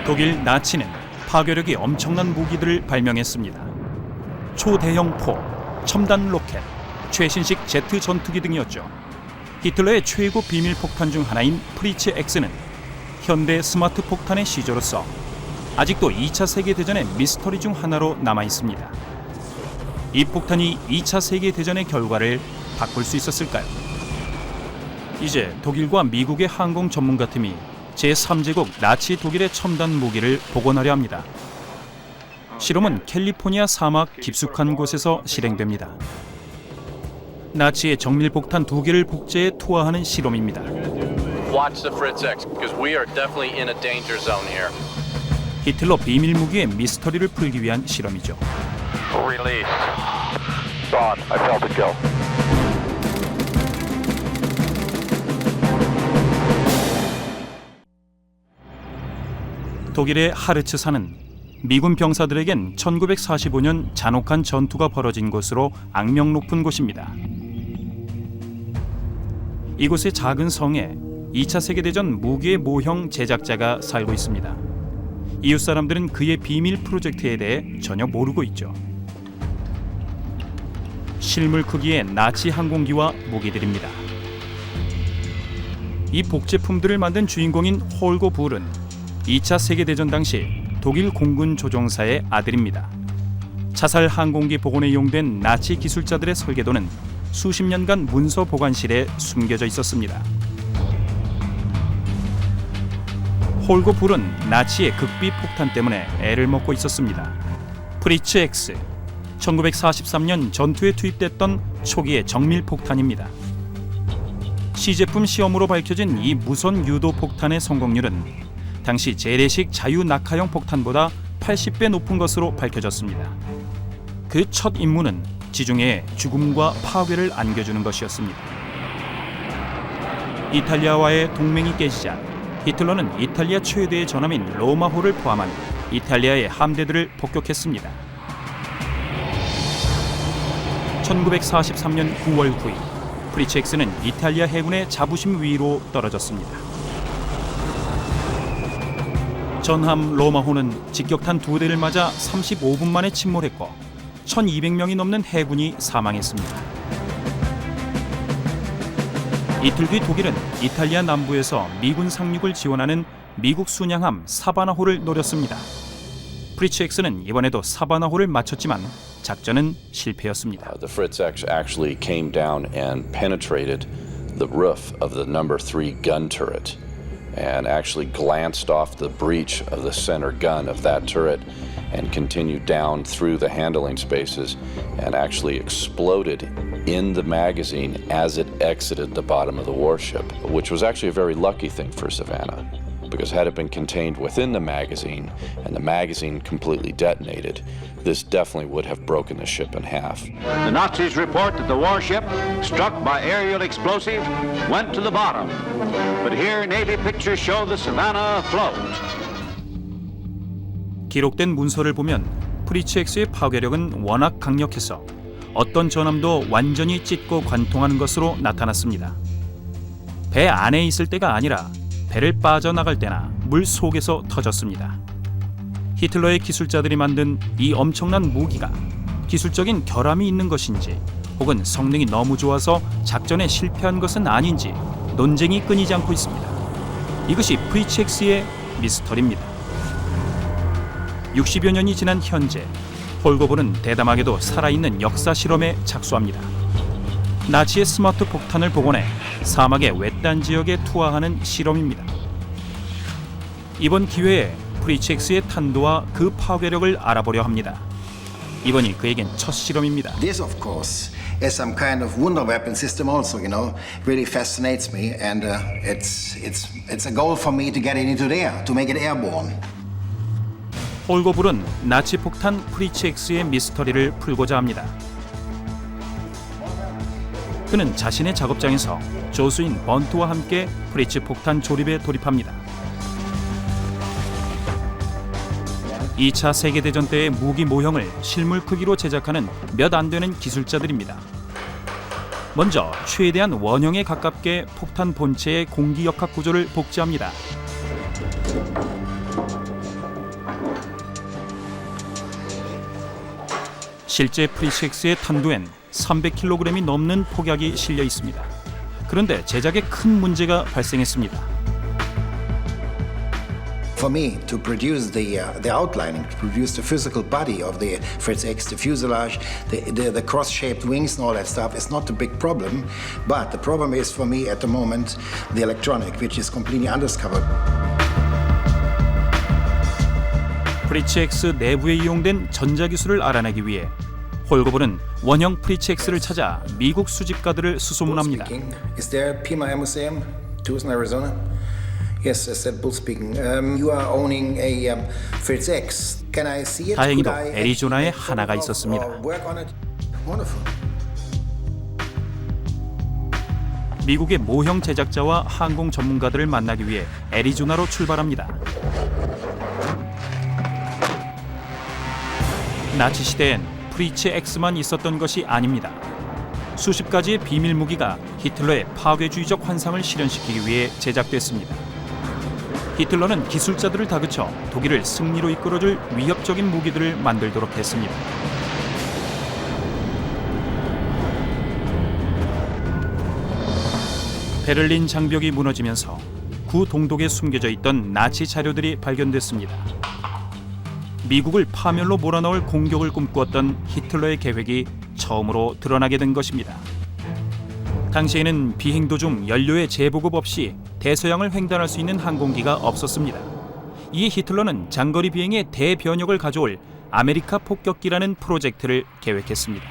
독일 나치는 파괴력이 엄청난 무기들을 발명했습니다. 초대형 포, 첨단 로켓, 최신식 제트 전투기 등이었죠. 히틀러의 최고 비밀 폭탄 중 하나인 프리츠 X는 현대 스마트 폭탄의 시조로서 아직도 2차 세계대전의 미스터리 중 하나로 남아 있습니다. 이 폭탄이 2차 세계대전의 결과를 바꿀 수 있었을까요? 이제 독일과 미국의 항공 전문가팀이 제3제국 나치 독일의 첨단 무기를 복원하려 합니다. 실험은 캘리포니아 사막 깊숙한 곳에서 실행됩니다. 나치의 정밀폭탄 2개를 복제해 투하하는 실험입니다. Watch the Fritz X, because we are definitely in a danger zone here. 히틀러 비밀 무기의 미스터리를 풀기 위한 실험이죠. Release. Gone. I felt it go. 독일의 하르츠산은 미군 병사들에겐 1945년 잔혹한 전투가 벌어진 곳으로 악명 높은 곳입니다. 이곳의 작은 성에 2차 세계대전 무기의 모형 제작자가 살고 있습니다. 이웃 사람들은 그의 비밀 프로젝트에 대해 전혀 모르고 있죠. 실물 크기의 나치 항공기와 무기들입니다. 이 복제품들을 만든 주인공인 홀거 불은 2차 세계대전 당시 독일 공군 조종사의 아들입니다. 자살 항공기 복원에 이용된 나치 기술자들의 설계도는 수십 년간 문서 보관실에 숨겨져 있었습니다. 홀거 불은 나치의 극비 폭탄 때문에 애를 먹고 있었습니다. 프리츠 X, 1943년 전투에 투입됐던 초기의 정밀 폭탄입니다. 시제품 시험으로 밝혀진 이 무선 유도 폭탄의 성공률은 당시 재래식 자유 낙하형 폭탄보다 80배 높은 것으로 밝혀졌습니다. 그 첫 임무는 지중해에 죽음과 파괴를 안겨주는 것이었습니다. 이탈리아와의 동맹이 깨지자 히틀러는 이탈리아 최대의 전함인 로마호를 포함한 이탈리아의 함대들을 폭격했습니다. 1943년 9월 9일 프리츠 X는 이탈리아 해군의 자부심 위로 떨어졌습니다. 전함 로마호는 직격탄 2대를 맞아 35분 만에 침몰했고 1200명이 넘는 해군이 사망했습니다. 이틀 뒤 독일은 이탈리아 남부에서 미군 상륙을 지원하는 미국 순양함 사바나호를 노렸습니다. 프리츠 X는 이번에도 사바나호를 맞췄지만 작전은 실패였습니다. The Fritz X actually came down and penetrated the roof of the number 3 gun turret and actually glanced off the breech of the center gun of that turret and continued down through the handling spaces and actually exploded in the magazine as it exited the bottom of the warship, which was actually a very lucky thing for Savannah, because had it been contained within the magazine and the magazine completely detonated, this definitely would have broken the ship in half. The Nazis report that the warship, struck by aerial explosive, went to the bottom. But here Navy pictures show the Savannah afloat. 기록된 문서를 보면 프리츠 X의 파괴력은 워낙 강력해서 어떤 전함도 완전히 찢고 관통하는 것으로 나타났습니다. 배 안에 있을 때가 아니라 배를 빠져나갈 때나 물 속에서 터졌습니다. 히틀러의 기술자들이 만든 이 엄청난 무기가 기술적인 결함이 있는 것인지 혹은 성능이 너무 좋아서 작전에 실패한 것은 아닌지 논쟁이 끊이지 않고 있습니다. 이것이 프리츠 X의 미스터리입니다. 60여 년이 지난 현재 홀거불은 대담하게도 살아있는 역사 실험에 착수합니다. 나치의 스마트 폭탄을 복원해 사막의 외딴 지역에 투하하는 실험입니다. 이번 기회에 프리츠 X의 탄도와 그 파괴력을 알아보려 합니다. 이번이 그에겐 첫 실험입니다. This, of course, is some kind of wonder weapon system also, really fascinates me, and it's a goal for me to get it into the air, to make it airborne. 홀거불은 나치 폭탄 프리츠 X의 미스터리를 풀고자 합니다. 그는 자신의 작업장에서 조수인 번트와 함께 프리츠 폭탄 조립에 돌입합니다. 2차 세계대전 때의 무기 모형을 실물 크기로 제작하는 몇 안 되는 기술자들입니다. 먼저 최대한 원형에 가깝게 폭탄 본체의 공기역학 구조를 복제합니다. 실제 프리츠 X의 탄두엔 300kg이 넘는 폭약이 실려 있습니다. 그런데 제작에 큰 문제가 발생했습니다. For me to produce the outlining, to produce the physical body of the Fritz X, the fuselage, the cross-shaped wings and all that stuff is not a big problem. But the problem is for me at the moment the electronic, which is completely undiscovered. 프리츠 X 내부에 이용된 전자기술을 알아내기 위해 홀거블은 원형 프리츠 X를 찾아 미국 수집가들을 수소문합니다. Speaking. Is there a Pima Museum, Tucson, Arizona? Yes, I said Bull speaking. You are owning a Fritz X. Can I see it? 다행히도 Could I 애리조나에 actually 하나가 photograph 있었습니다. or work on it? Wonderful. 미국의 모형 제작자와 항공 전문가들을 만나기 위해 애리조나로 출발합니다. 나치 시대엔 프리츠 X만 있었던 것이 아닙니다. 수십 가지의 비밀 무기가 히틀러의 파괴주의적 환상을 실현시키기 위해 제작됐습니다. 히틀러는 기술자들을 다그쳐 독일을 승리로 이끌어줄 위협적인 무기들을 만들도록 했습니다. 베를린 장벽이 무너지면서 구 동독에 숨겨져 있던 나치 자료들이 발견됐습니다. 미국을 파멸로 몰아넣을 공격을 꿈꾸었던 히틀러의 계획이 처음으로 드러나게 된 것입니다. 당시에는 비행 도중 연료의 재보급 없이 대서양을 횡단할 수 있는 항공기가 없었습니다. 이에 히틀러는 장거리 비행에 대변혁을 가져올 아메리카 폭격기라는 프로젝트를 계획했습니다.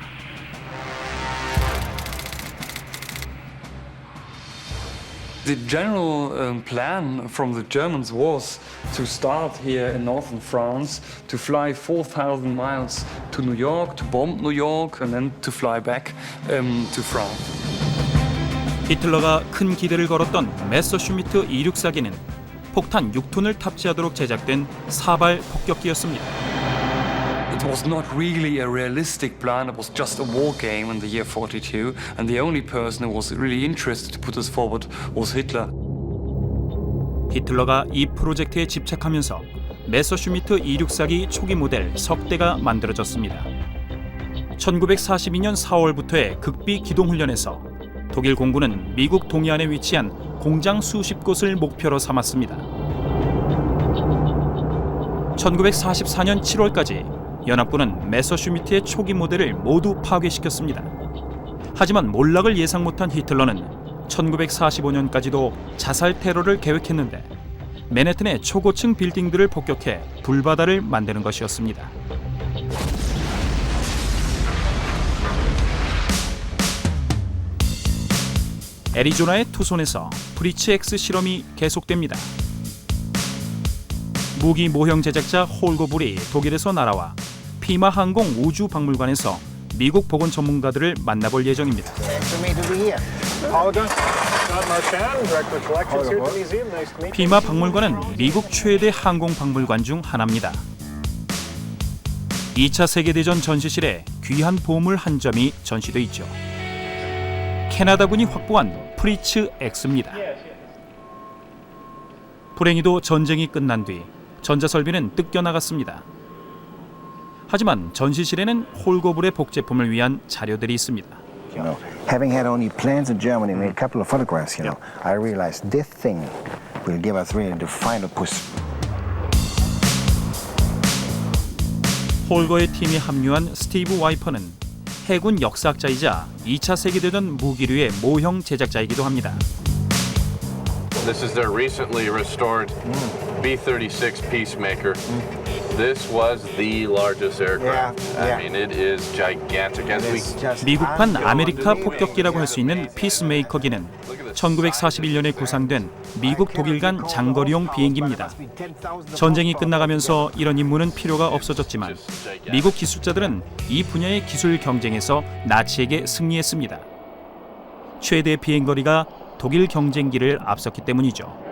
The general plan from the Germans was to start here in northern France, to fly 4,000 miles to New York, to bomb New York, and then to fly back to France. 히틀러가 큰 기대를 걸었던 메서슈미트 264기는 폭탄 6톤을 탑재하도록 제작된 사발 폭격기였습니다. It was not really a realistic plan, it was just a war game in the year 42, and the only person who was really interested to put this forward was Hitler. 히틀러가 이 프로젝트에 집착하면서 메서슈미트 264기 초기 모델 석대가 만들어졌습니다. 1942년 4월부터의 극비 기동훈련에서 독일 공군은 미국 동해안에 위치한 공장 수십 곳을 목표로 삼았습니다. 1944년 7월까지 연합군은 메서슈미트의 초기 모델을 모두 파괴시켰습니다. 하지만 몰락을 예상 못한 히틀러는 1945년까지도 자살 테러를 계획했는데 맨해튼의 초고층 빌딩들을 폭격해 불바다를 만드는 것이었습니다. 애리조나의 투손에서 프리츠 X 실험이 계속됩니다. 무기 모형 제작자 홀거블이 독일에서 날아와 피마 항공 우주 박물관에서 미국 보건 전문가들을 만나볼 예정입니다. 피마 박물관은 미국 최대 항공 박물관 중 하나입니다. 2차 세계대전 전시실에 귀한 보물 한 점이 전시돼 있죠. 캐나다군이 확보한 프리츠 X입니다. 불행히도 전쟁이 끝난 뒤 전자설비는 뜯겨나갔습니다. 하지만 전시실에는 홀거블의 복제품을 위한 자료들이 있습니다. Having had only plans in Germany and made a couple of photographs, I realized this thing will give us really the final push. 홀거의 팀이 합류한 스티브 와이퍼는 해군 역사학자이자 2차 세계대전 무기류의 모형 제작자이기도 합니다. This is their recently restored B-36 Peacemaker. This was the largest aircraft. I mean, it is gigantic. As we 미국판 아메리카 폭격기라고 할 수 있는 피스메이커기는 1941년에 구상된 미국 독일 간 장거리용 비행기입니다. 전쟁이 끝나가면서 이런 임무는 필요가 없어졌지만 미국 기술자들은 이 분야의 기술 경쟁에서 나치에게 승리했습니다. 최대 비행거리가 독일 경쟁기를 앞섰기 때문이죠.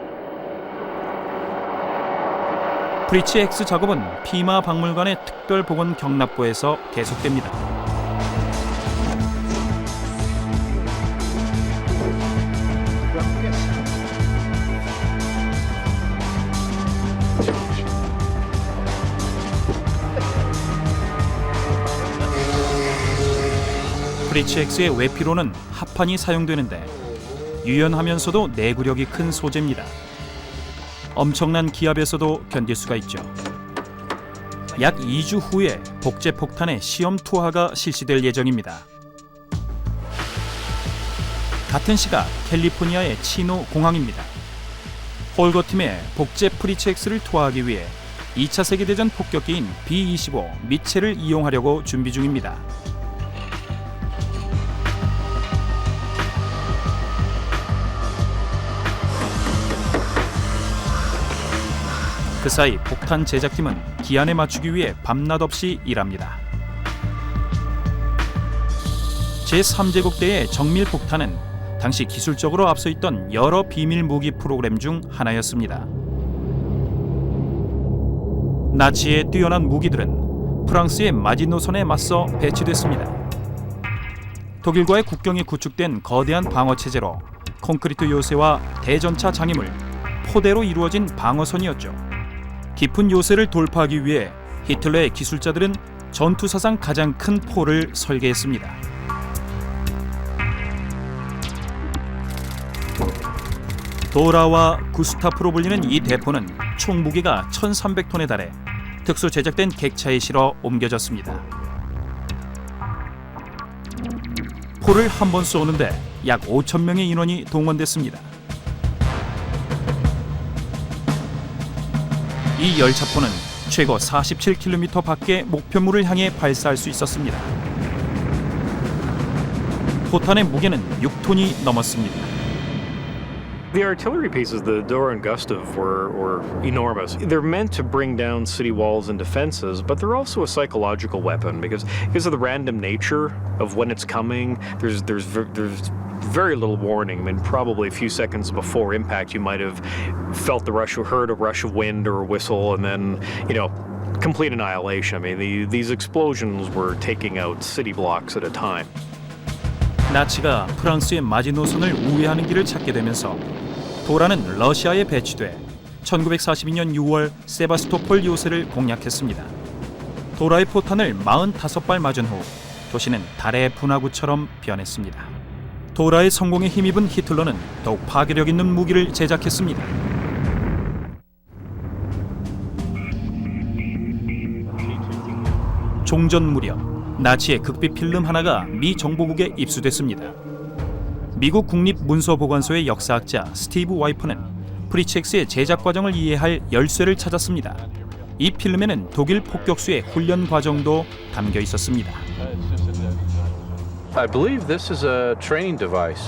프리츠 X 작업은 피마 박물관의 특별보건 경납고에서 계속됩니다. 프리츠 X의 외피로는 합판이 사용되는데 유연하면서도 내구력이 큰 소재입니다. 엄청난 기압에서도 견딜 수가 있죠. 약 2주 후에 복제 폭탄의 시험 투하가 실시될 예정입니다. 같은 시각 캘리포니아의 치노 공항입니다. 홀거팀의 복제 프리츠 X를 투하하기 위해 2차 세계대전 폭격기인 B-25 미첼을 이용하려고 준비 중입니다. 그 사이 폭탄 제작팀은 기한에 맞추기 위해 밤낮 없이 일합니다. 제3제국대의 정밀 폭탄은 당시 기술적으로 앞서 있던 여러 비밀 무기 프로그램 중 하나였습니다. 나치의 뛰어난 무기들은 프랑스의 마지노선에 맞서 배치됐습니다. 독일과의 국경이 구축된 거대한 방어 체제로 콘크리트 요새와 대전차 장애물, 포대로 이루어진 방어선이었죠. 깊은 요새를 돌파하기 위해 히틀러의 기술자들은 전투사상 가장 큰 포를 설계했습니다. 도라와 구스타프로 불리는 이 대포는 총 무게가 1,300톤에 달해 특수 제작된 객차에 실어 옮겨졌습니다. 포를 한 번 쏘는데 약 5,000명의 인원이 동원됐습니다. 이 열차포는 최고 47km 밖의 목표물을 향해 발사할 수 있었습니다. 포탄의 무게는 6톤이 넘었습니다. The artillery pieces, the Dora and Gustav, were enormous. They're meant to bring down city walls and defenses, but they're also a psychological weapon because of the random nature of when it's coming. There's very little warning. I mean, probably a few seconds before impact, you might have felt heard a rush of wind or a whistle, and then, complete annihilation. I mean, these explosions were taking out city blocks at a time. 나치가 프랑스의 마지노선을 우회하는 길을 찾게 되면서 도라는 러시아에 배치돼 1942년 6월 세바스토폴 요새를 공략했습니다. 도라의 포탄을 45발 맞은 후 도시는 달의 분화구처럼 변했습니다. 도라의 성공에 힘입은 히틀러는 더욱 파괴력 있는 무기를 제작했습니다. 종전 무렵 나치의 극비 필름 하나가 미 정보국에 입수됐습니다. 미국 국립문서보관소의 역사학자 스티브 와이퍼는 프리츠 X의 제작 과정을 이해할 열쇠를 찾았습니다. 이 필름에는 독일 폭격수의 훈련 과정도 담겨 있었습니다. I believe this is a training device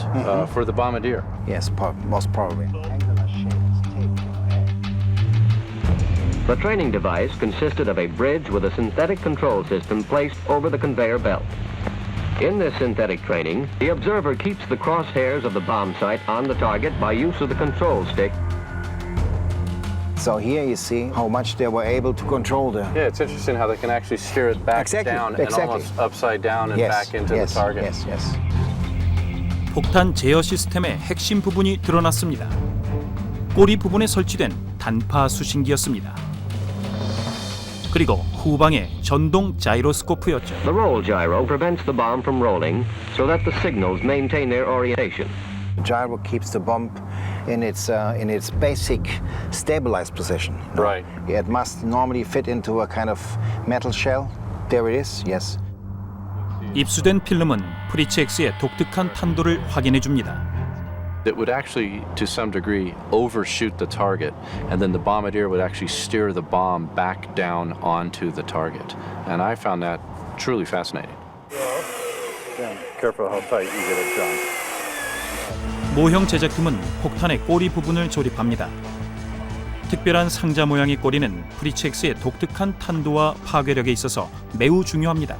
for the bombardier. Yes, most probably. The training device consisted of a bridge with a synthetic control system placed over the conveyor belt. In this synthetic training, the observer keeps the crosshairs of the bomb sight on the target by use of the control stick. So here you see how much they were able to control the... Yeah, it's interesting how they can actually steer it back down and almost upside down and back into the target. Yes. 폭탄 제어 시스템의 핵심 부분이 드러났습니다. 꼬리 부분에 설치된 단파 수신기였습니다. 그리고 후방에 전동 자이로스코프였죠. The roll gyro prevents the bomb from rolling so that the signals maintain their orientation. The gyro keeps the bomb in its basic stabilized position. Right. It must normally fit into a kind of metal shell. There it is. Yes. 입수된 필름은 프리츠 X의 독특한 탄도를 확인해 줍니다. It would actually, to some degree, overshoot the target, and then the bombardier would actually steer the bomb back down onto the target. And I found that truly fascinating. Careful how tight you get it, John. 모형 제작팀은 폭탄의 꼬리 부분을 조립합니다. 특별한 상자 모양의 꼬리는 프리츠 X의 독특한 탄도와 파괴력에 있어서 매우 중요합니다.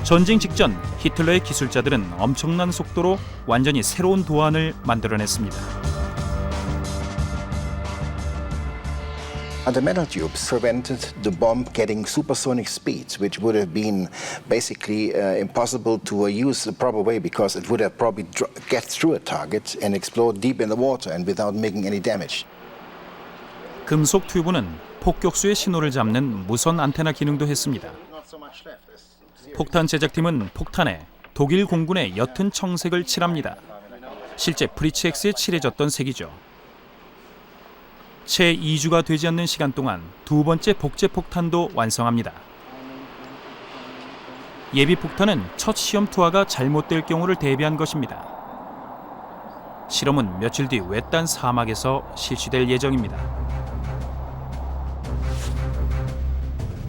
전쟁 직전 히틀러의 기술자들은 엄청난 속도로 완전히 새로운 도안을 만들어냈습니다. The metal tubes prevented the bomb getting supersonic speeds, which would have been basically impossible to use the proper way because it would have probably get through a target and explode deep in the water and without making any damage. 금속 튜브는 폭격수의 신호를 잡는 무선 안테나 기능도 했습니다. 폭탄 제작팀은 폭탄에 독일 공군의 옅은 청색을 칠합니다. 실제 프리츠X에 칠해졌던 색이죠. 채 2주가 되지 않는 시간 동안 두 번째 복제 폭탄도 완성합니다. 예비 폭탄은 첫 시험 투하가 잘못될 경우를 대비한 것입니다. 실험은 며칠 뒤 외딴 사막에서 실시될 예정입니다.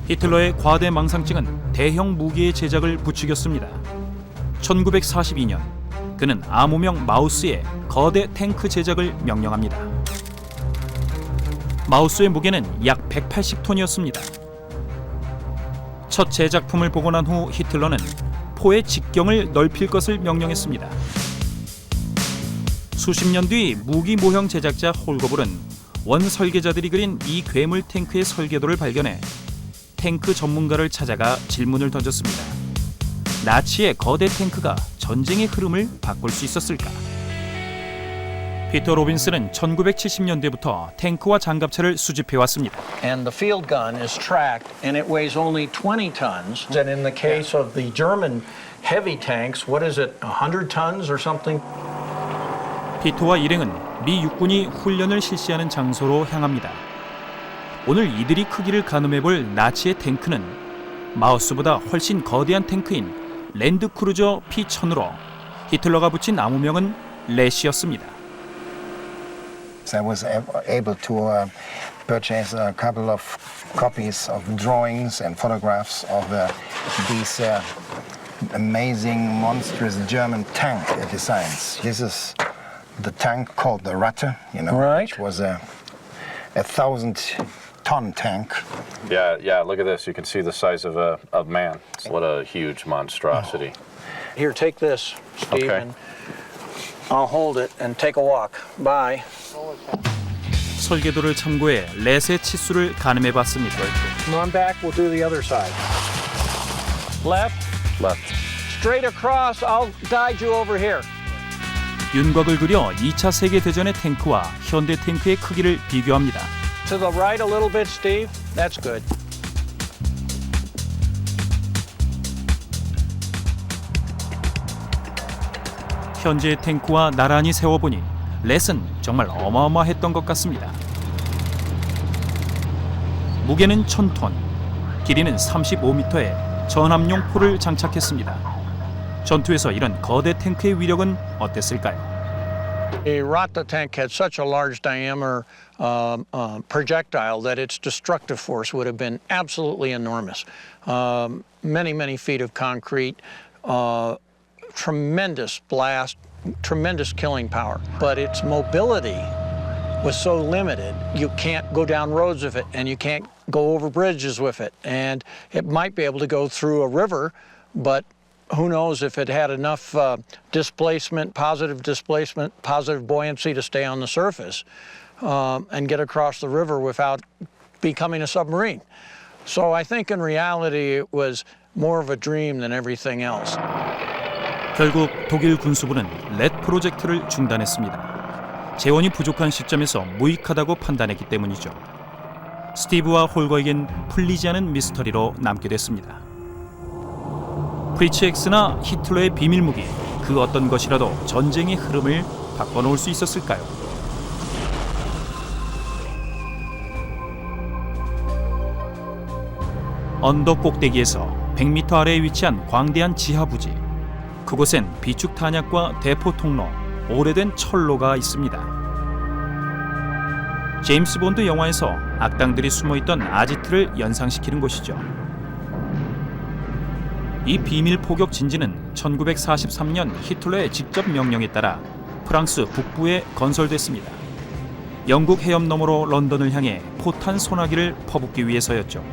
히틀러의 과대 망상증은 대형 무기의 제작을 부추겼습니다. 1942년 그는 암호명 마우스의 거대 탱크 제작을 명령합니다. 마우스의 무게는 약 180톤이었습니다. 첫 제작품을 보고 난 후 히틀러는 포의 직경을 넓힐 것을 명령했습니다. 수십 년 뒤 무기 모형 제작자 홀거블은 원 설계자들이 그린 이 괴물 탱크의 설계도를 발견해 탱크 전문가를 찾아가 질문을 던졌습니다. 나치의 거대 탱크가 전쟁의 흐름을 바꿀 수 있었을까? 피터 로빈스는 1970년대부터 탱크와 장갑차를 수집해왔습니다. And the field gun is tracked and it weighs only 20 tons. And in the case of the German heavy tanks, what is it, 100 tons or something? 피터와 일행은 미 육군이 훈련을 실시하는 장소로 향합니다. 오늘 이들이 크기를 가늠해볼 나치의 탱크는 마우스보다 훨씬 거대한 탱크인 랜드크루저 P-1000으로 히틀러가 붙인 암호명은 렛이었습니다. I was able to purchase a couple of copies of drawings and photographs of these amazing, monstrous German tank designs. This is the tank called the Ratte, you know, Right. which was a 1,000-ton tank. Yeah, look at this. You can see the size of a man. What a huge monstrosity. Here, take this, Steve, Okay. and I'll hold it and take a walk. Bye. 설계도를 참고해 렛의 치수를 가늠해봤습니다. Come on back, we'll do the other side. Left, Left. straight across, I'll guide you over here. 윤곽을 그려 2차 세계대전의 탱크와 현대 탱크의 크기를 비교합니다. To the right a little bit, Steve. That's good. 현재의 탱크와 나란히 세워보니 렛은 정말 어마어마했던 것 같습니다. 무게는 1000톤, 길이는 35m의 전함용 포를 장착했습니다. 전투에서 이런 거대 탱크의 위력은 어땠을까요? The Ratte tank had such a large diameter projectile that its destructive force would have been absolutely enormous. Many feet of concrete, tremendous blast, tremendous killing power. But its mobility was so limited, you can't go down roads with it, and you can't go over bridges with it. And it might be able to go through a river, but who knows if it had enough displacement, positive buoyancy to stay on the surface and get across the river without becoming a submarine. So I think in reality it was more of a dream than everything else. 결국 독일 군수부는 렛 프로젝트를 중단했습니다. 재원이 부족한 시점에서 무익하다고 판단했기 때문이죠. 스티브와 홀거에겐 풀리지 않은 미스터리로 남게 됐습니다. 프리츠X나 히틀러의 비밀무기, 그 어떤 것이라도 전쟁의 흐름을 바꿔놓을 수 있었을까요? 언덕 꼭대기에서 100m 아래에 위치한 광대한 지하부지. 그곳엔 비축 탄약과 대포 통로, 오래된 철로가 있습니다. 제임스 본드 영화에서 악당들이 숨어있던 아지트를 연상시키는 곳이죠. 이 비밀 포격 진지는 1943년 히틀러의 직접 명령에 따라 프랑스 북부에 건설됐습니다. 영국 해협 너머로 런던을 향해 포탄 소나기를 퍼붓기 위해서였죠.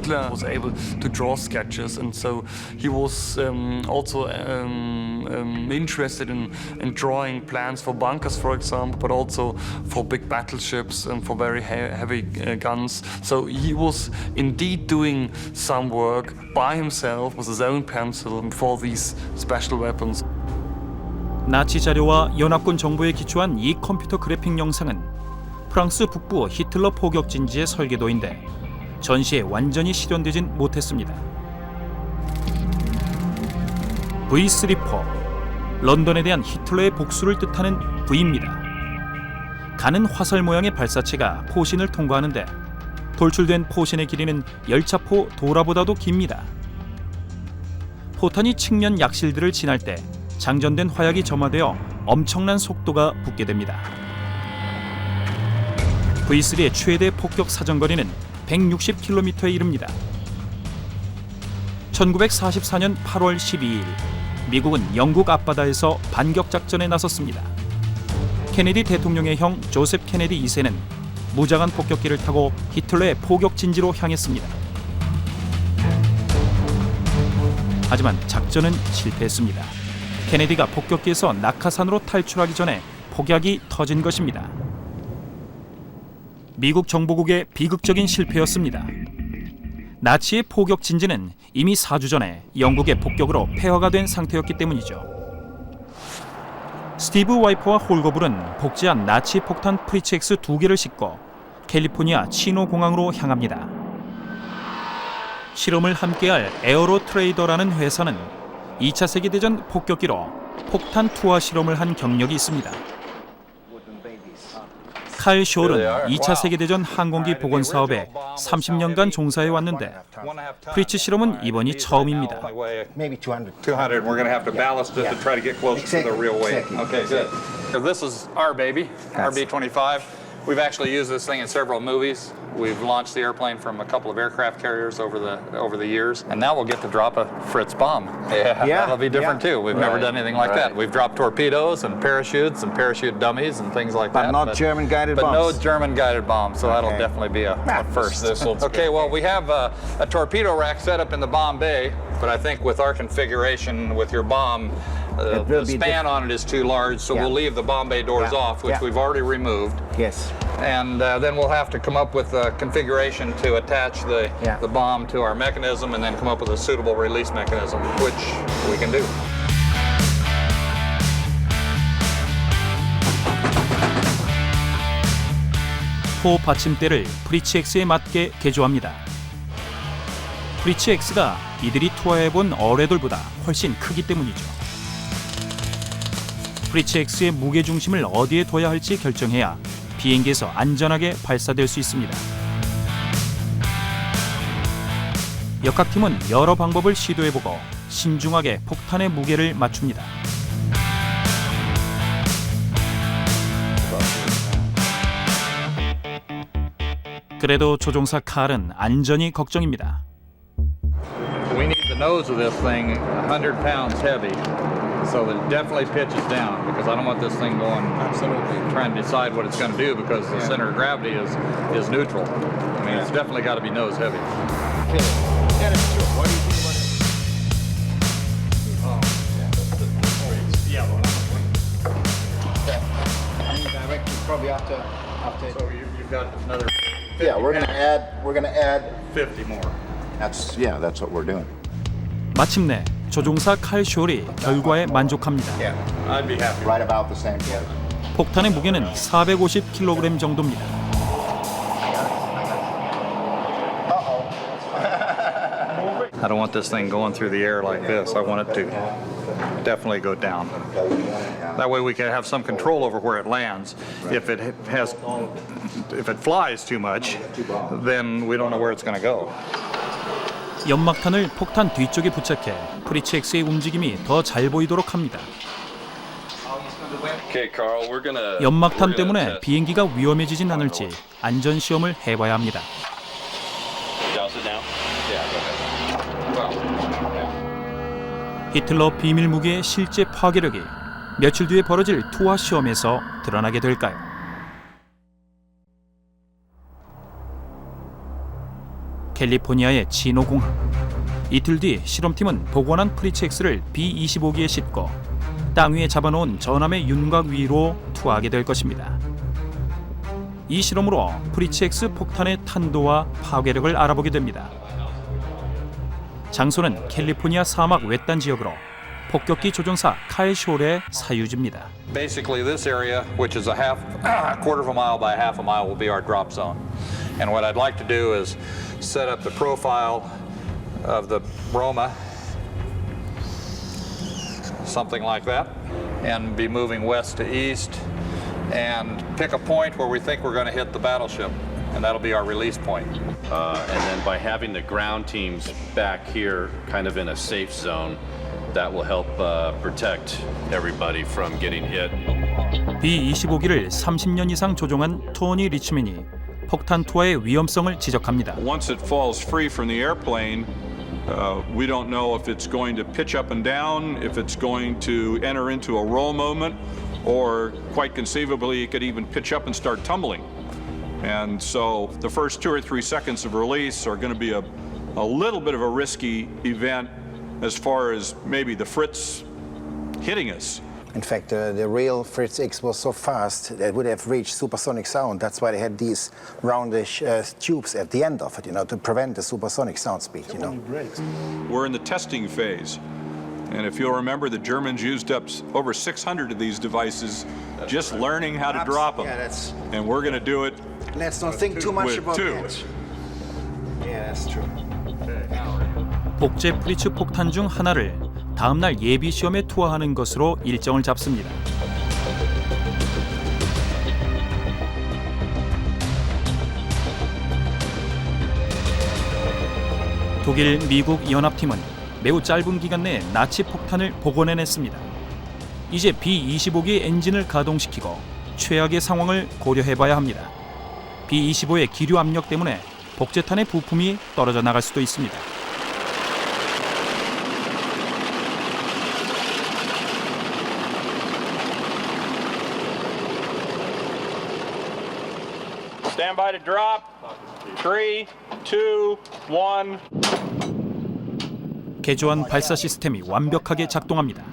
Hitler was able to draw sketches, and so he was also interested in drawing plans for bunkers, for example, but also for big battleships and for very heavy guns. So he was indeed doing some work by himself with his own pencil for these special weapons. 나치 자료와 연합군 정보에 기초한 이 컴퓨터 그래픽 영상은 프랑스 북부 히틀러 포격진지의 설계도인데 전시에 완전히 실현되진 못했습니다. V34, 런던에 대한 히틀러의 복수를 뜻하는 V입니다. 가는 화살 모양의 발사체가 포신을 통과하는데 돌출된 포신의 길이는 열차포 도라보다도 깁니다. 포탄이 측면 약실들을 지날 때 장전된 화약이 점화되어 엄청난 속도가 붙게 됩니다. V3의 최대 폭격 사정거리는 160km에 이릅니다. 1944년 8월 12일 미국은 영국 앞바다에서 반격 작전에 나섰습니다. 케네디 대통령의 형 조셉 케네디 2세는 무장한 폭격기를 타고 히틀러의 포격 진지로 향했습니다. 하지만 작전은 실패했습니다. 케네디가 폭격기에서 낙하산으로 탈출하기 전에 폭약이 터진 것입니다. 미국 정보국의 비극적인 실패였습니다. 나치의 포격 진지는 이미 4주 전에 영국의 폭격으로 폐허가 된 상태였기 때문이죠. 스티브 와이퍼와 홀거블은 복제한 나치 폭탄 프리츠 X 2개를 싣고 캘리포니아 치노 공항으로 향합니다. 실험을 함께할 에어로 트레이더라는 회사는 2차 세계대전 폭격기로 폭탄 투하 실험을 한 경력이 있습니다. 칼 쇼는 2차 세계대전 항공기 복원 사업에 30년간 종사해 왔는데 프리츠 실험은 이번이 처음입니다. Maybe 200. 200. We're going to have to ballast it to try to get closer to the real weight. Okay, good. This is our baby, RB-25. We've actually used this thing in several movies. We've launched the airplane from a couple of aircraft carriers over the years, and now we'll get to drop a Fritz bomb. Yeah, that'll be different too. We've never done anything like that. We've dropped torpedoes and parachutes and parachute dummies and things like that. But not German-guided bombs. But no German-guided bombs, so that'll definitely be a first. Okay, well, we have a torpedo rack set up in the bomb bay, but I think with our configuration with your bomb, the span on it is too large, so we'll leave the bomb bay doors off, which we've already removed. Yes. And then we'll have to come up with a configuration to attach the bomb to our mechanism and then come up with a suitable release mechanism, which we can do. 포 받침대를 프리츠 X에 맞게 개조합니다. 프리츠 X가 이들이 투하해본 어뢰돌보다 훨씬 크기 때문이죠. 프리츠 X의 무게중심을 어디에 둬야 할지 결정해야 비행기에서 안전하게 발사될 수 있습니다. 역학팀은 여러 방법을 시도해보고 신중하게 폭탄의 무게를 맞춥니다. 그래도 조종사 칼은 안전이 걱정입니다. We need the nose of this thing 100 pounds heavy, so that it definitely pitches down, because I don't want this thing going trying to decide what it's going to do, because the center of gravity is neutral. I mean, it's definitely got to be nose heavy. Yeah, that's true. What do you think about it? Yeah, I mean, directly probably after. So you've got another. Yeah, we're gonna add 50 more. That's what we're doing. 마침내 조종사 칼 숄이 결과에 만족합니다. Yeah, I'd be happy. Right about the same. Yeah. 폭탄의 무게는 450kg 정도입니다. I don't want this thing going through the air like this. I want it to definitely go down. That way we can have some control over where it lands. If it flies too much, then we don't know where it's going to go. 연막탄을 폭탄 뒤쪽에 부착해 프리츠 X의 움직임이 더 잘 보이도록 합니다. 연막탄 때문에 비행기가 위험해지진 않을지 안전 시험을 해봐야 합니다. 히틀러 비밀 무기의 실제 파괴력이 며칠 뒤에 벌어질 투하 시험에서 드러나게 될까요? 캘리포니아의 치노공항. 이틀 뒤 실험팀은 복원한 프리츠 X를 B-25기에 싣고 땅 위에 잡아놓은 전함의 윤곽 위로 투하하게 될 것입니다. 이 실험으로 프리츠 X 폭탄의 탄도와 파괴력을 알아보게 됩니다. 장소는 캘리포니아 사막 외딴 지역으로 폭격기 조종사 칼 숄의 사유지입니다. Basically, this area, which is a quarter of a mile by half a mile, will be our drop zone. And what I'd like to do is set up the profile of the Roma, something like that, and be moving west to east, and pick a point where we think we're going to hit the battleship, and that'll be our release point. And then by having the ground teams back here kind of in a safe zone, that will help protect everybody from getting hit. B-25기를 30년 이상 조종한 토니 리치맨이 폭탄 투하의 위험성을 지적합니다. Once it falls free from the airplane, we don't know if it's going to pitch up and down, if it's going to enter into a roll movement, or quite conceivably it could even pitch up and start tumbling. And so the first 2 or 3 seconds of release are going to be a little bit of a risky event as far as maybe the Fritz hitting us. In fact, the real Fritz X was so fast that it would have reached supersonic sound. That's why they had these roundish tubes at the end of it, to prevent the supersonic sound speed, We're in the testing phase. And if you'll remember, the Germans used up over 600 of these devices just learning how to drop them. Yeah, And we're going to do it let's not think too much with about 2. that. Yeah, that's true. 복제 프리츠 폭탄 중 하나를 다음날 예비 시험에 투하하는 것으로 일정을 잡습니다. 독일, 미국 연합팀은 매우 짧은 기간 내에 나치 폭탄을 복원해냈습니다. 이제 B-25기 엔진을 가동시키고 최악의 상황을 고려해봐야 합니다. B-25의 기류 압력 때문에 복제탄의 부품이 떨어져 나갈 수도 있습니다. Stand by to drop. 3, 2, 1. 개조한 발사 시스템이 완벽하게 작동합니다.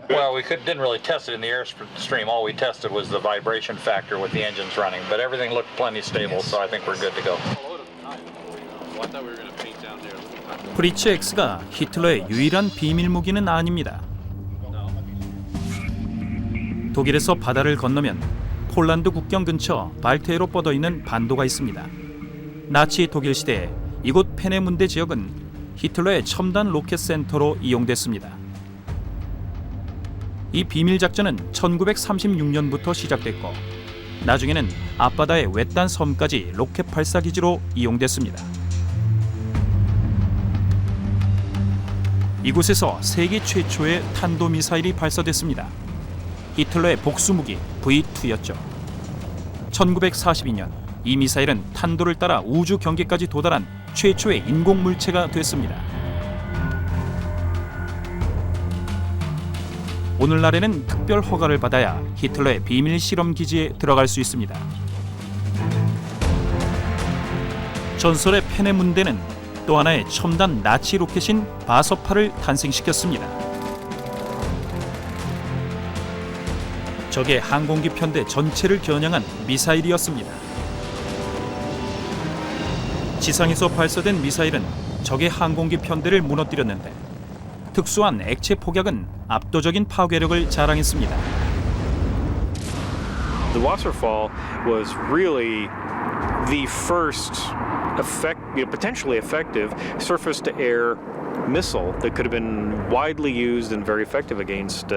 Well, we didn't really test it in the airstream. All we tested was the vibration factor with the engines running, but everything looked plenty stable, so I think we're good to go. 프리츠 X가 히틀러의 유일한 비밀 무기는 아닙니다. 독일에서 바다를 건너면 폴란드 국경 근처 발트해로 뻗어있는 반도가 있습니다. 나치 독일 시대에 이곳 페네문데 지역은 히틀러의 첨단 로켓 센터로 이용됐습니다. 이 비밀 작전은 1936년부터 시작됐고 나중에는 앞바다의 외딴 섬까지 로켓 발사 기지로 이용됐습니다. 이곳에서 세계 최초의 탄도미사일이 발사됐습니다. 히틀러의 복수무기 V2였죠. 1942년 이 미사일은 탄도를 따라 우주 경계까지 도달한 최초의 인공물체가 됐습니다. 오늘날에는 특별 허가를 받아야 히틀러의 비밀 실험 기지에 들어갈 수 있습니다. 전설의 페네문데는 또 하나의 첨단 나치 로켓인 바서파를 탄생시켰습니다. 적의 항공기 편대 전체를 겨냥한 미사일이었습니다. 지상에서 발사된 미사일은 적의 항공기 편대를 무너뜨렸는데 특수한 액체 폭약은 압도적인 파괴력을 자랑했습니다. The Wasserfall was really the first potentially effective surface-to-air missile that could have been widely used and very effective against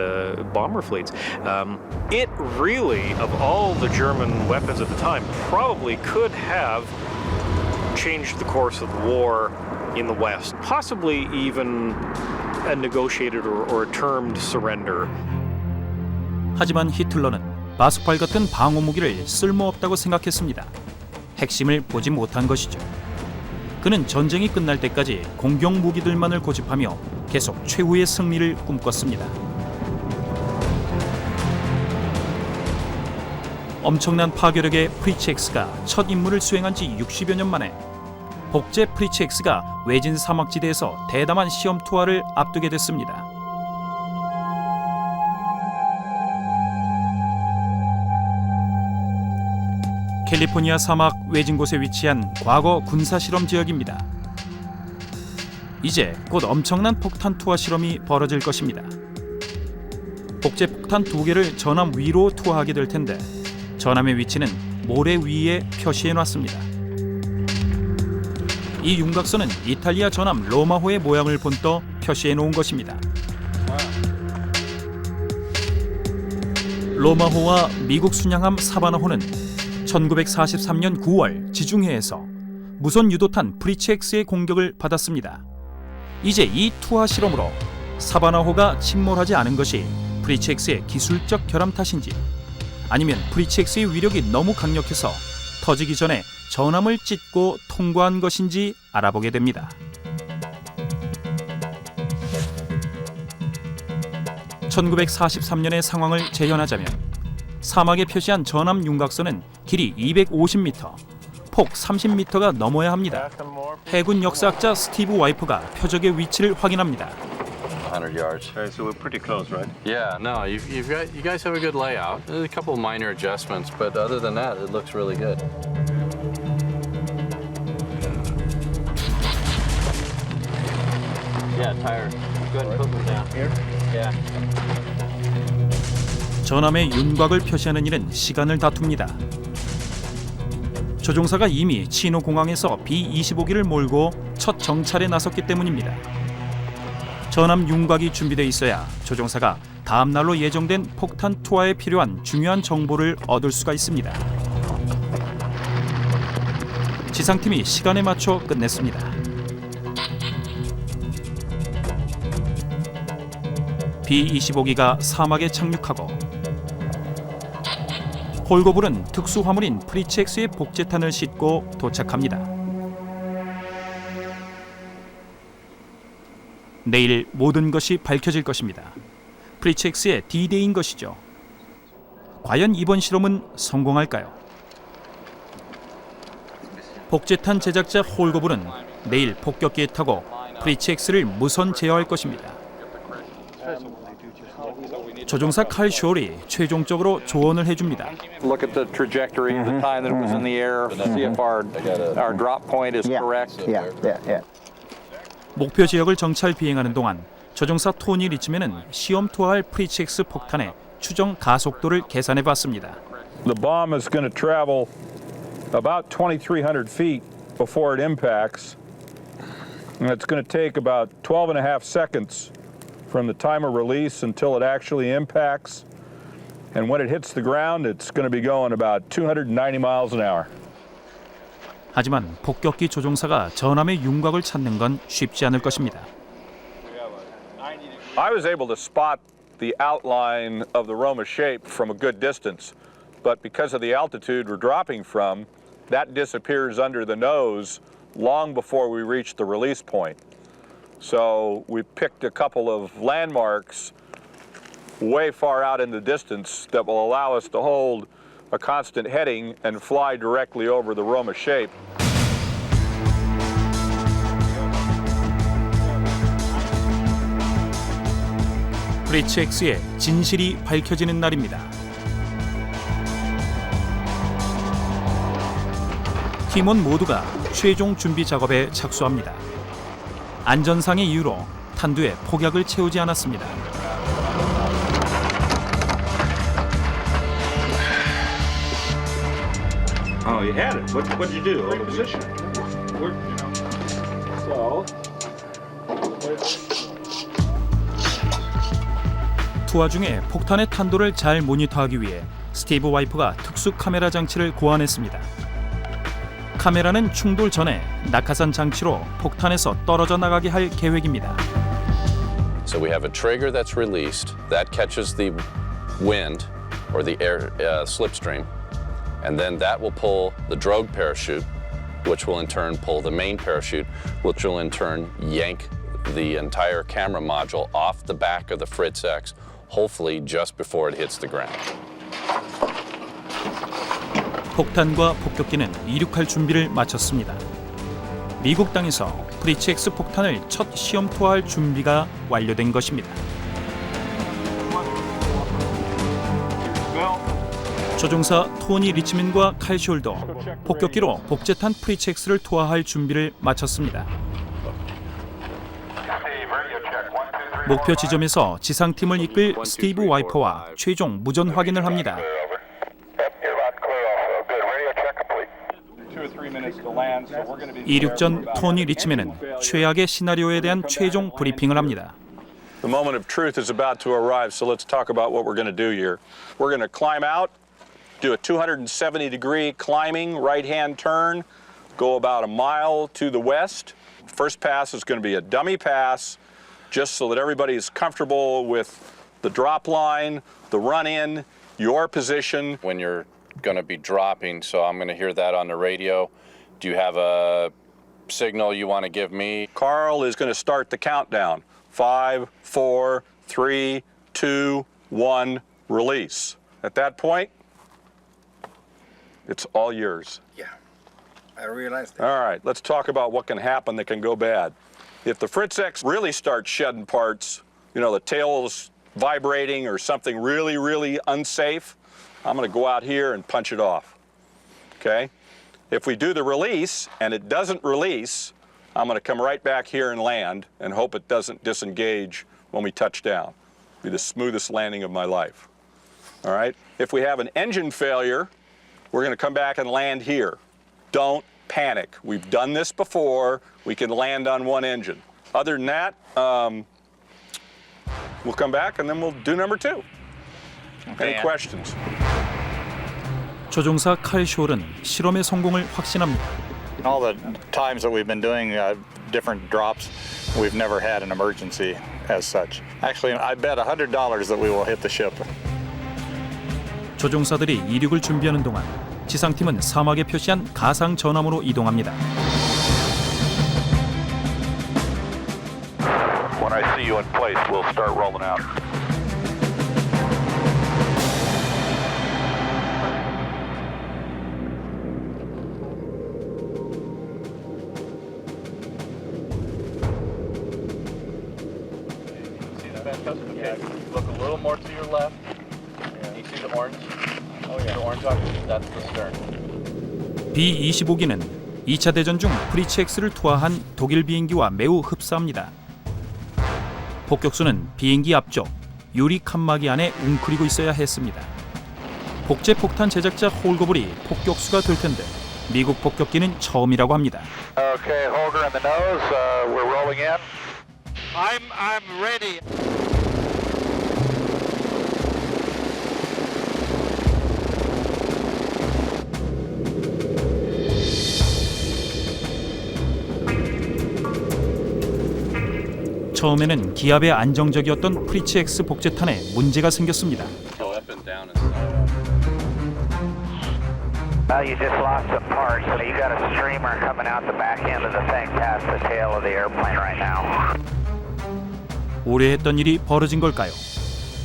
bomber fleets. It really, of all the German weapons at the time, probably could have changed the course of the war in the West, possibly even a negotiated or a termed surrender. 하지만 히틀러는 바스팔 같은 방어 무기를 쓸모없다고 생각했습니다. 핵심을 보지 못한 것이죠. 그는 전쟁이 끝날 때까지 공격 무기들만을 고집하며 계속 최후의 승리를 꿈꿨습니다. 엄청난 파괴력의 프리츠X가 첫 임무를 수행한 지 60여 년 만에 복제 프리츠X가 외진 사막지대에서 대담한 시험 투하를 앞두게 됐습니다. 캘리포니아 사막 외진 곳에 위치한 과거 군사 실험 지역입니다. 이제 곧 엄청난 폭탄 투하 실험이 벌어질 것입니다. 복제 폭탄 2개를 전함 위로 투하하게 될 텐데 전함의 위치는 모래 위에 표시해 놨습니다. 이 윤곽선은 이탈리아 전함 로마호의 모양을 본떠 표시해 놓은 것입니다. 로마호와 미국 순양함 사바나호는 1943년 9월 지중해에서 무선 유도탄 프리츠X의 공격을 받았습니다. 이제 이 투하 실험으로 사바나호가 침몰하지 않은 것이 프리츠X의 기술적 결함 탓인지 아니면 프리츠X의 위력이 너무 강력해서 터지기 전에 전함을 찢고 통과한 것인지 알아보게 됩니다. 1943년의 상황을 재현하자면 사막에 표시한 전함 윤곽선은 길이 250m, 폭 30m가 넘어야 합니다. 해군 역사학자 스티브 와이퍼가 표적의 위치를 확인합니다. 100 yards. Okay, so we're pretty close, right? Yeah, no, you guys have a good layout. There's a couple minor adjustments, but other than that, it looks really good. Yeah, tire. Go ahead and put them down. Here? Yeah. 전함의 윤곽을 표시하는 일은 시간을 다툽니다. 조종사가 이미 치노 공항에서 B-25기를 몰고 첫 정찰에 나섰기 때문입니다. 전함 윤곽이 준비되어 있어야 조종사가 다음 날로 예정된 폭탄 투하에 필요한 중요한 정보를 얻을 수가 있습니다. 지상팀이 시간에 맞춰 끝냈습니다. B-25기가 사막에 착륙하고 홀고불은 특수 화물인 프리츠X의 복제탄을 싣고 도착합니다. 내일 모든 것이 밝혀질 것입니다. 프리츠X의 D-Day인 것이죠. 과연 이번 실험은 성공할까요? 복제탄 제작자 홀고불은 내일 폭격기에 타고 프리츠X를 무선 제어할 것입니다. 조종사 칼 쇼리 최종적으로 조언을 해줍니다. Look at the trajectory, the time that it was in the air, see if our drop point is correct. 목표 지역을 정찰 비행하는 동안 조종사 토니 리치맨은 시험 투하할 프리츠X 폭탄의 추정 가속도를 계산해 봤습니다. The bomb is going to travel about 2,300 feet before it impacts, and it's going to take about 12 and a half seconds from the time of release until it actually impacts. And when it hits the ground, it's going to be going about 290 miles an hour. 하지만 폭격기 조종사가 전함의 윤곽을 찾는 건 쉽지 않을 것입니다. I was able to spot the outline of the Roma shape from a good distance, but because of the altitude we're dropping from, that disappears under the nose long before we reach the release point. So we picked a couple of landmarks way far out in the distance that will allow us to hold a constant heading and fly directly over the Roma shape. 프리츠X의 진실이 밝혀지는 날입니다. 팀원 모두가 최종 준비 작업에 착수합니다. 안전상의 이유로 탄두에 폭약을 채우지 않았습니다. Oh, you had it. What did you do? Hold the position. 투하 중에 폭탄의 탄도를 잘 모니터하기 위해 스티브 와이퍼가 특수 카메라 장치를 고안했습니다. 카메라는 충돌 전에 낙하산 장치로 폭탄에서 떨어져 나가게 할 계획입니다. So we have a trigger that's released that catches the wind or the air slipstream, and then that will pull the drogue parachute, which will in turn pull the main parachute, which will in turn yank the entire camera module off the back of the Fritz X, hopefully just before it hits the ground. 폭탄과 폭격기는 이륙할 준비를 마쳤습니다. 미국 땅에서 프리츠 X 폭탄을 첫 시험 투하할 준비가 완료된 것입니다. 조종사 토니 리치맨과 칼 숄더, 폭격기로 복제탄 프리츠 X를 투하할 준비를 마쳤습니다. 목표 지점에서 지상팀을 이끌 스티브 와이퍼와 최종 무전 확인을 합니다. 이륙 전 토니 리치맨은 최악의 시나리오에 대한 최종 브리핑을 합니다. The moment of truth is about to arrive, so let's talk about what we're going to do here. We're going to climb out, do a 270-degree climbing right-hand turn, go about a mile to the west. First pass is going to be a dummy pass, just so that everybody is comfortable with the drop line, the run-in, your position. When you're going to be dropping, so I'm going to hear that on the radio. Do you have a signal you want to give me? Carl is going to start the countdown. 5, 4, 3, 2, 1, release. At that point, it's all yours. Yeah, I realized that. All right, let's talk about what can happen that can go bad. If the Fritz X really starts shedding parts, you know, the tail's vibrating or something really, really unsafe, I'm going to go out here and punch it off, okay? If we do the release and it doesn't release, I'm going to come right back here and land and hope it doesn't disengage when we touch down. It'll be the smoothest landing of my life, all right? If we have an engine failure, we're going to come back and land here. Don't panic. We've done this before. We can land on one engine. Other than that, we'll come back and then we'll do number 2. Any questions? 조종사 칼 숄은 실험의 성공을 확신합니다. All the times that we've been doing different drops, we've never had an emergency as such. Actually, I bet $100 that we will hit the ship. 조종사들이 이륙을 준비하는 동안 지상팀은 사막에 표시한 가상 전함으로 이동합니다. When I see you in place, we'll start rolling out. Okay. Look a little more to your left. You see the orange? Oh yeah. The orange object, that's the stern. B-25기는 2차 대전 중 프리츠 X를 투하한 독일 비행기와 매우 흡사합니다. 폭격수는 비행기 앞쪽 유리 칸막이 안에 웅크리고 있어야 했습니다. 복제 폭탄 제작자 홀거블이 폭격수가 될 텐데 미국 폭격기는 처음이라고 합니다. Okay, Holger in the nose. We're rolling in. I'm ready. 처음에는 기압에 안정적이었던 프리츠 X 복제탄에 문제가 생겼습니다. You just lost some parts, so you got a streamer coming out the back end of the thing past the tail of the airplane right now. 오래 했던 일이 벌어진 걸까요?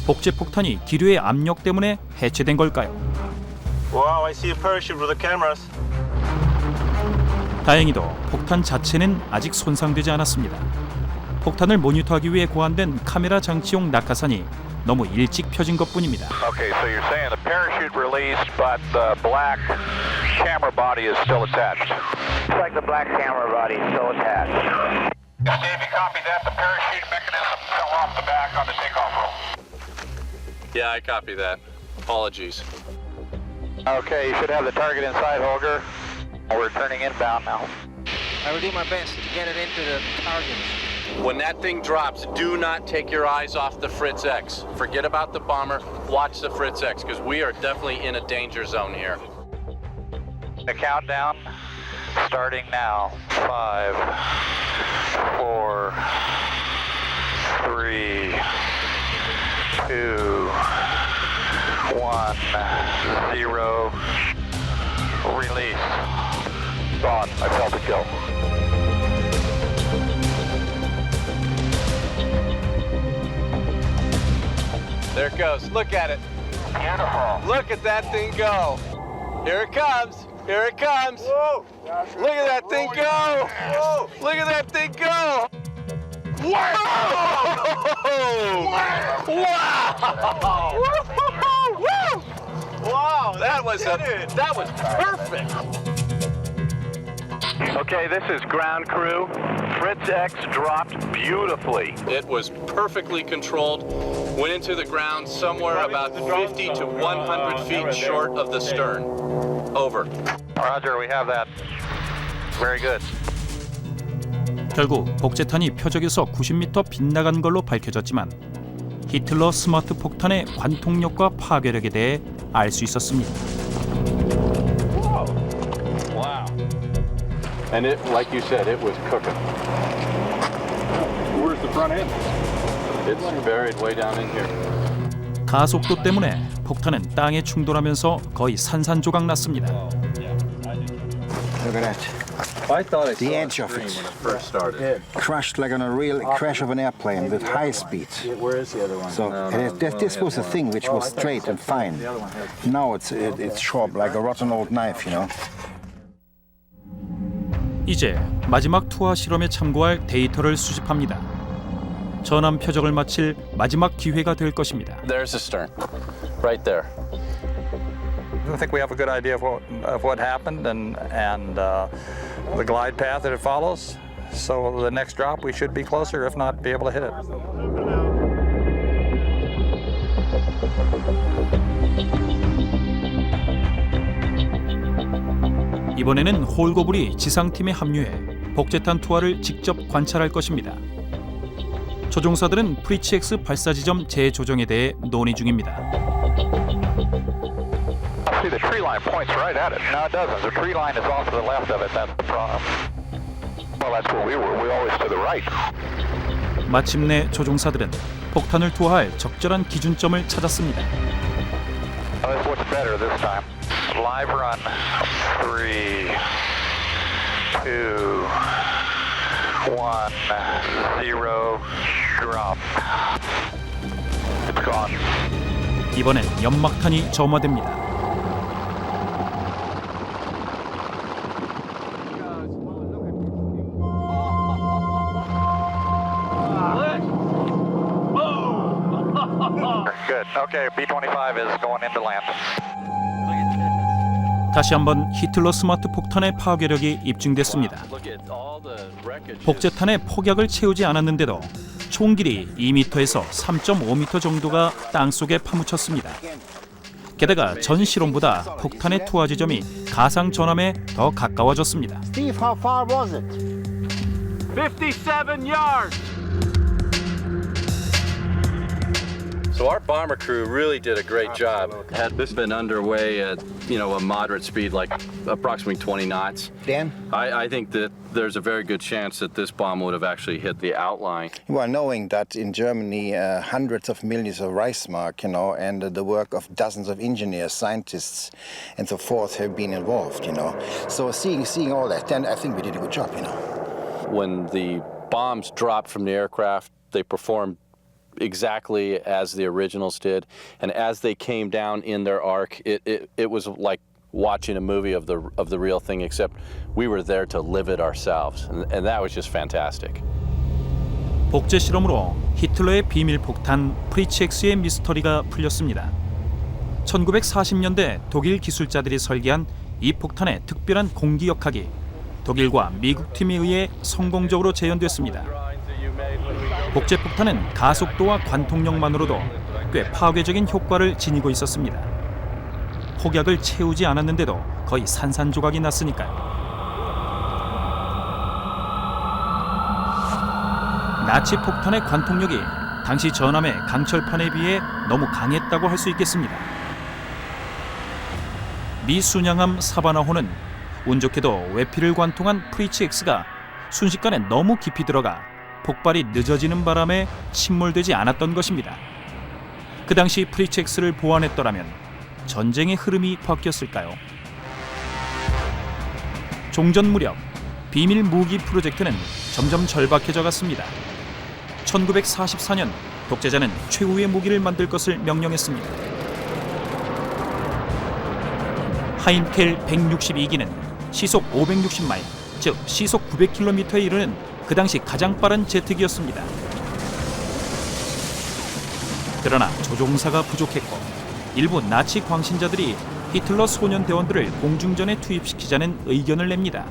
복제 폭탄이 기류의 압력 때문에 해체된 걸까요? Wow, I see a parachute with the cameras. 다행히도 폭탄 자체는 아직 손상되지 않았습니다. 폭탄을 모니터하기 위해 고안된 카메라 장치용 낙하산이 너무 일찍 펴진 것뿐입니다. Okay, so you're saying the parachute released, but the black camera body is still attached. Looks like the black camera body is still attached. Dave, you copy that? The parachute mechanism fell off the back on the takeoff roll. Yeah, I copy that. Apologies. Okay, you should have the target inside, Holger. We're turning inbound now. I will do my best to get it into the targets. When that thing drops, do not take your eyes off the Fritz X. Forget about the bomber, watch the Fritz X, because we are definitely in a danger zone here. The countdown starting now. 5, 4, 3, 2, 1, 0. Release. Gone. I felt it go. There it goes. Look at it. Beautiful. Look at that thing go. Here it comes. Here it comes. Whoa. Look at that thing go. Whoa. Look at that thing go. Wow! Wow! Wow! That was perfect. Okay, this is ground crew. Fritz X dropped beautifully. It was perfectly controlled. Went into the ground somewhere about 50 to 100 feet short of the stern. Over. Roger, we have that. Very good. 결국 복제탄이 표적에서 90m 빗나간 걸로 밝혀졌지만 히틀러 스마트 폭탄의 관통력과 파괴력에 대해 알 수 있었습니다. Wow. And it, like you said, it was cooking. Where's the front end? It's buried way down in here. 가속도 때문에 폭탄은 땅에 충돌하면서 거의 산산조각 났습니다. Look at that. I thought I The edge of it. First started. Crushed like on a real crash of an airplane with high speed. Where is the other one? So this was a thing which was straight and fine. Now it's sharp like a rotten old knife, you know. 이제 마지막 투하 실험에 참고할 데이터를 수집합니다. 전함 표적을 마칠 마지막 기회가 될 것입니다. There's the stern, right there. I think we have a good idea of what happened and the glide path that it follows. So the next drop, we should be closer, if not be able to hit it. 이번에는 홀고블이 지상팀에 합류해 복제탄 투하를 직접 관찰할 것입니다. 조종사들은 프리치-X 발사 지점 재조정에 대해 논의 중입니다. See, the tree line points right at it. No, it doesn't. The tree line is off to the left of it. That's the problem. Well, that's where we were. We're always to the right. 마침내 조종사들은 폭탄을 투하할 적절한 기준점을 찾았습니다. This looks better this time. Live run. 3, 2, 1, 0. Drop. It's gone. 이번엔 연막탄이 점화됩니다. Good. Okay, B-25 is going into land. 다시 한번 히틀러 스마트 폭탄의 파괴력이 입증됐습니다. 복제탄의 폭약을 채우지 않았는데도 총 길이 2m에서 3.5m 정도가 땅속에 파묻혔습니다. 게다가 전 실험보다 폭탄의 투하 지점이 가상 전함에 더 가까워졌습니다. Steve, how far was it? 57 yards. So our bomber crew really did a great job. Had this been underway at, a moderate speed, like approximately 20 knots, Dan? I think that there's a very good chance that this bomb would have actually hit the outline. Well, knowing that in Germany hundreds of millions of Reichsmark, and the work of dozens of engineers, scientists, and so forth have been involved, So seeing all that, then I think we did a good job, When the bombs dropped from the aircraft, they performed exactly as the originals did, and as they came down in their arc, it was like watching a movie of the real thing, except we were there to live it ourselves, and that was just fantastic. 복제 실험으로 히틀러의 비밀 폭탄 프리치-X의 미스터리가 풀렸습니다. 1940년대 독일 기술자들이 설계한 이 폭탄의 특별한 공기역학이 독일과 미국 팀에 의해 성공적으로 재현됐습니다. 복제 폭탄은 가속도와 관통력만으로도 꽤 파괴적인 효과를 지니고 있었습니다. 폭약을 채우지 않았는데도 거의 산산조각이 났으니까요. 나치 폭탄의 관통력이 당시 전함의 강철판에 비해 너무 강했다고 할 수 있겠습니다. 미 순양함 사바나호는 운 좋게도 외피를 관통한 프리치-X가 순식간에 너무 깊이 들어가 폭발이 늦어지는 바람에 침몰되지 않았던 것입니다. 그 당시 프리치-X를 보완했더라면 전쟁의 흐름이 바뀌었을까요? 종전 무렵 비밀 무기 프로젝트는 점점 절박해져 갔습니다. 1944년 독재자는 최후의 무기를 만들 것을 명령했습니다. 하인켈 162기는 시속 560마일, 즉 시속 900km에 이르는 그 당시 가장 빠른 제트기였습니다. 그러나 조종사가 부족했고 일부 나치 광신자들이 히틀러 소년대원들을 공중전에 투입시키자는 의견을 냅니다.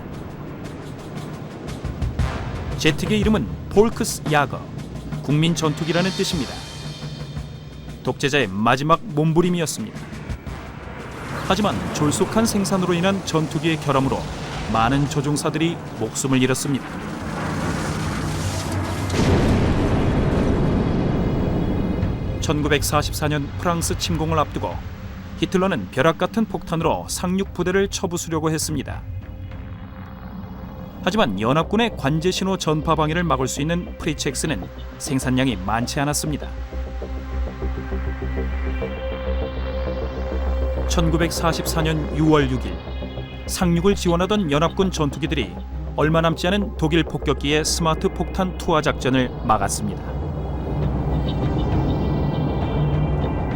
제트기의 이름은 폴크스 야거, 국민 전투기라는 뜻입니다. 독재자의 마지막 몸부림이었습니다. 하지만 졸속한 생산으로 인한 전투기의 결함으로 많은 조종사들이 목숨을 잃었습니다. (1944년) 프랑스 침공을 앞두고 히틀러는 벼락 같은 폭탄으로 상륙 부대를 쳐부수려고 했습니다. 하지만 연합군의 관제 신호 전파 방해를 막을 수 있는 프리츠엑스는 생산량이 많지 않았습니다. 1944년 6월 6일 상륙을 지원하던 연합군 전투기들이 얼마 남지 않은 독일 폭격기의 스마트 폭탄 투하 작전을 막았습니다.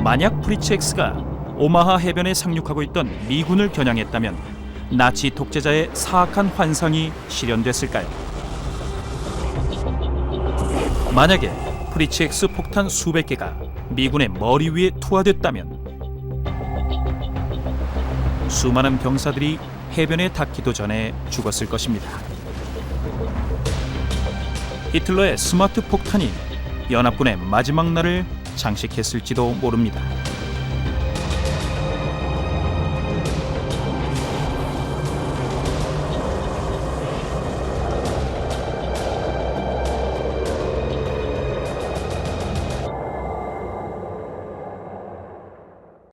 만약 프리츠엑스가 오마하 해변에 상륙하고 있던 미군을 겨냥했다면 나치 독재자의 사악한 환상이 실현됐을까요? 만약에 프리츠엑스 폭탄 수백 개가 미군의 머리 위에 투하됐다면 수많은 병사들이 해변에 닿기도 전에 죽었을 것입니다. 히틀러의 스마트 폭탄이 연합군의 마지막 날을 장식했을지도 모릅니다.